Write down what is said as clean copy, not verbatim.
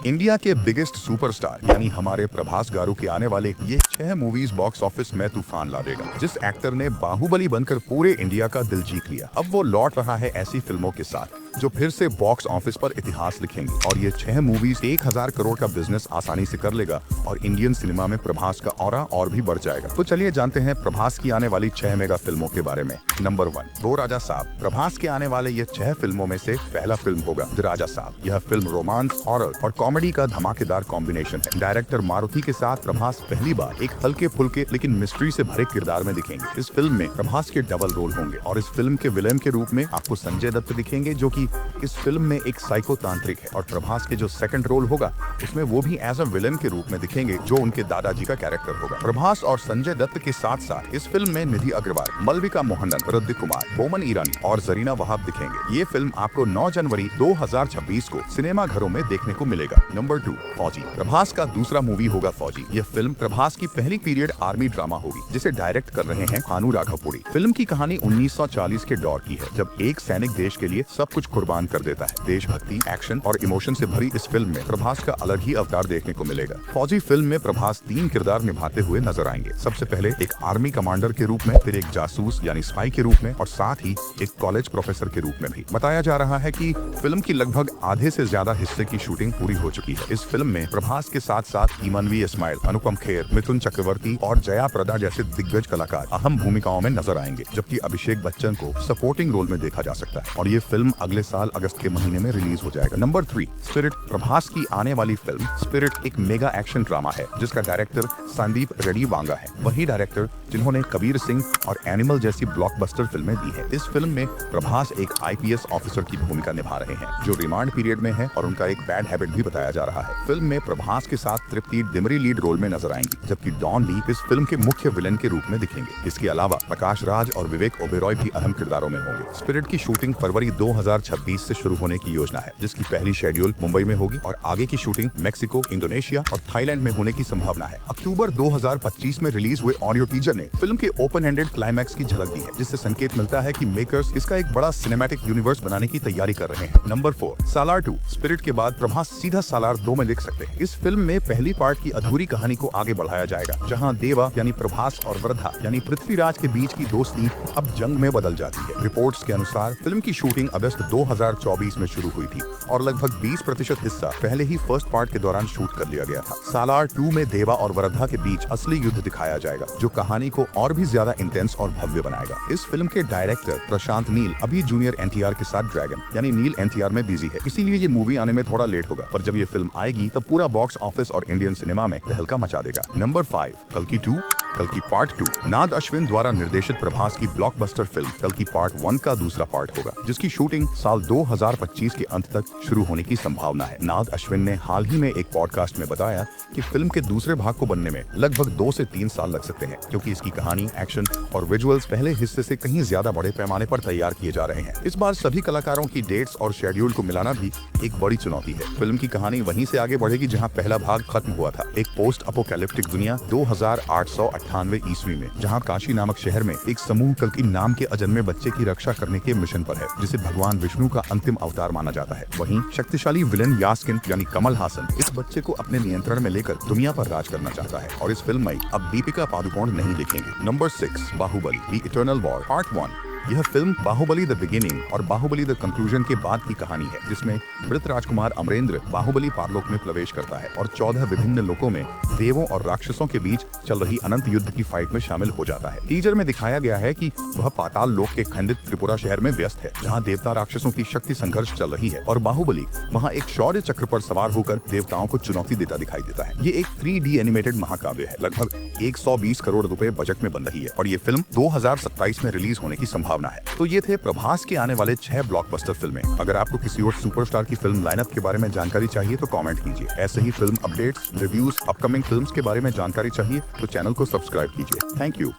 India के biggest superstar यानी हमारे प्रभास गारू के आने वाले ये 6 मूवीज बॉक्स ऑफिस में तूफान ला देगा। जिस एक्टर ने बाहुबली बनकर पूरे इंडिया का दिल जीत लिया, अब वो लौट रहा है ऐसी फिल्मों के साथ जो फिर से बॉक्स ऑफिस पर इतिहास लिखेंगे। और ये 6 मूवीज 1000 करोड़ का बिजनेस आसानी से कर लेगा और इंडियन सिनेमा में प्रभास का ऑरा और भी बढ़ जाएगा। तो चलिए जानते हैं प्रभास की आने वाली 6 मेगा फिल्मों के बारे में। नंबर 1, दो राजा साहब। प्रभास के आने वाले ये 6 फिल्मों में से पहला फिल्म होगा द राजा साहब। यह फिल्म रोमांस, हॉरर और कॉमेडी का धमाकेदार कॉम्बिनेशन है। डायरेक्टर मारुति के साथ प्रभास पहली बार एक हल्के फुल्के लेकिन मिस्ट्री से भरे किरदार में दिखेंगे। इस फिल्म में प्रभास के डबल रोल होंगे और इस फिल्म के विलेन के रूप में आपको संजय दत्त दिखेंगे, जो कि इस फिल्म में एक साइको तांत्रिक है। और प्रभास के जो सेकंड रोल होगा उसमें वो भी एज अ विलेन के रूप में दिखेंगे, जो उनके दादाजी का कैरेक्टर होगा। प्रभास और संजय दत्त के साथ साथ इस फिल्म में निधि अग्रवाल, मलविका मोहनन, ऋतिक कुमार, बोमन ईरानी और जरीना वहाब दिखेंगे। ये फिल्म आपको 9 जनवरी 2026 को सिनेमा घरों में देखने को मिलेगा। नंबर 2, फौजी। प्रभास का दूसरा मूवी होगा फौजी। यह फिल्म प्रभास की पहली पीरियड आर्मी ड्रामा होगी, जिसे डायरेक्ट कर रहे हैं भानु राघवपुरी। फिल्म की कहानी 1940 के दौर की है, जब एक सैनिक देश के लिए सब कुछ कुर्बान कर देता है। देशभक्ति, एक्शन और इमोशन से भरी इस फिल्म में प्रभास का अलग ही अवतार देखने को मिलेगा। फौजी फिल्म में प्रभास 3 किरदार निभाते हुए नजर आएंगे। सबसे पहले एक आर्मी कमांडर के रूप में, फिर एक जासूस यानी स्पाई के रूप में और साथ ही एक कॉलेज प्रोफेसर के रूप में भी। बताया जा रहा है कि फिल्म की लगभग आधे से ज्यादा हिस्से की शूटिंग पूरी हो चुकी है। इस फिल्म में प्रभास के साथ साथ ईमानवी इस्माइल, अनुपम खेर, मिथुन चक्रवर्ती और जया प्रदा जैसे दिग्गज कलाकार अहम भूमिकाओं में नजर आएंगे, जबकि अभिषेक बच्चन को सपोर्टिंग रोल में देखा जा सकता है। और ये फिल्म अगले साल अगस्त के महीने में रिलीज हो जाएगा। Number 3, spirit. प्रभास की आने वाली फिल्म स्पिरिट एक मेगा एक्शन ड्रामा है, जिसका डायरेक्टर संदीप रेड्डी वांगा है। वही डायरेक्टर जिन्होंने कबीर सिंह और एनिमल जैसी ब्लॉकबस्टर फिल्में दी है। इस फिल्म में प्रभास एक IPS ऑफिसर की भूमिका निभा रहे हैं, जो रिमांड पीरियड में है और उनका एक बैड हैबिट भी बताया जा रहा है। फिल्म में प्रभास के साथ तृप्ति डिमरी लीड रोल में नजर आएंगी, जबकि डॉन ली इस फिल्म के मुख्य विलेन के रूप में दिखेंगे। इसके अलावा प्रकाश राज और विवेक ओबेरॉय भी अहम किरदारों में होंगे। स्पिरिट की शूटिंग फरवरी 2026 से शुरू होने की योजना है, जिसकी पहली शेड्यूल मुंबई में होगी और आगे की शूटिंग मेक्सिको, इंडोनेशिया और थाईलैंड में होने की संभावना है। अक्टूबर 2025 में रिलीज हुए ऑडियो टीजर ने फिल्म के ओपन एंडेड क्लाइमैक्स की झलक दी है, जिससे संकेत मिलता है कि मेकर्स इसका एक बड़ा सिनेमैटिक यूनिवर्स बनाने की तैयारी कर रहे हैं। नंबर 4, सालार 2। स्पिरिट के बाद प्रभास सीधा सालार 2 में देख सकते हैं। इस फिल्म में पहली पार्ट की अधूरी कहानी को आगे बढ़ाया जाएगा, जहां देवा यानी प्रभास और वर्धा यानी पृथ्वीराज के बीच की दोस्ती अब जंग में बदल जाती है। रिपोर्ट्स के अनुसार फिल्म की शूटिंग अगस्त 2024 में शुरू हुई थी और लगभग 20% हिस्सा पहले ही फर्स्ट पार्ट के दौरान शूट कर लिया गया था। सालार 2 में देवा और वर्धा के बीच असली युद्ध दिखाया जाएगा, जो कहानी को और भी ज्यादा इंटेंस और भव्य बनाएगा। इस फिल्म के डायरेक्टर प्रशांत नील अभी जूनियर NTR के साथ ड्रैगन यानी नील NTR में बिजी है, इसीलिए ये मूवी आने में थोड़ा लेट होगा। पर जब ये फिल्म आएगी तब पूरा बॉक्स ऑफिस और इंडियन सिनेमा में तहलका मचा देगा। नंबर 5, कल्कि 2। कल्कि पार्ट 2 नाद अश्विन द्वारा निर्देशित प्रभास की ब्लॉकबस्टर फिल्म कल्कि पार्ट 1 का दूसरा पार्ट होगा, जिसकी शूटिंग साल 2025 के अंत तक शुरू होने की संभावना है। नाद अश्विन ने हाल ही में एक पॉडकास्ट में बताया कि फिल्म के दूसरे भाग को बनने में लगभग 2 से 3 साल लग सकते हैं, क्योंकि इसकी कहानी, एक्शन और विजुअल्स पहले हिस्से से कहीं ज्यादा बड़े पैमाने पर तैयार किए जा रहे हैं। इस बार सभी कलाकारों की डेट्स और शेड्यूल को मिलाना भी एक बड़ी चुनौती है। फिल्म की कहानी वहीं से आगे बढ़ेगी जहाँ पहला भाग खत्म हुआ था, एक पोस्ट अपोकैलिप्टिक दुनिया 2898 ईस्वी में, जहां काशी नामक शहर में एक समूह कल्कि नाम के अजन्मे बच्चे की रक्षा करने के मिशन पर है, जिसे भगवान विष्णु का अंतिम अवतार माना जाता है। वहीं शक्तिशाली विलेन यास्किन यानी कमल हासन इस बच्चे को अपने नियंत्रण में लेकर दुनिया पर राज करना चाहता है और इस फिल्म में अब दीपिका पादुकोण नहीं दिखेंगे। Number 6, Baahubali the eternal war part 1। यह फिल्म बाहुबली द बिगिनिंग और बाहुबली द कंक्लूजन के बाद की कहानी है, जिसमें मृत राजकुमार अमरेंद्र बाहुबली पारलोक में प्रवेश करता है और 14 विभिन्न लोकों में देवों और राक्षसों के बीच चल रही अनंत युद्ध की फाइट में शामिल हो जाता है। टीजर में दिखाया गया है कि वह पाताल लोक के खंडित त्रिपुरा शहर में व्यस्त है, जहां देवता राक्षसों की शक्ति संघर्ष चल रही है और बाहुबली वहां एक शौर्य चक्र पर सवार होकर देवताओं को चुनौती देता दिखाई देता है। ये एक 3D एनिमेटेड महाकाव्य है, लगभग 120 करोड़ रुपए बजट में बन रही है और ये फिल्म 2027 में रिलीज होने की संभावना है। तो ये थे प्रभास के आने वाले 6 ब्लॉकबस्टर फिल्में। अगर आपको किसी और सुपरस्टार की फिल्म लाइनअप के बारे में जानकारी चाहिए तो कमेंट कीजिए। ऐसे ही film updates, reviews, upcoming films के बारे में जानकारी चाहिए तो चैनल को सब्सक्राइब कीजिए। Thank you.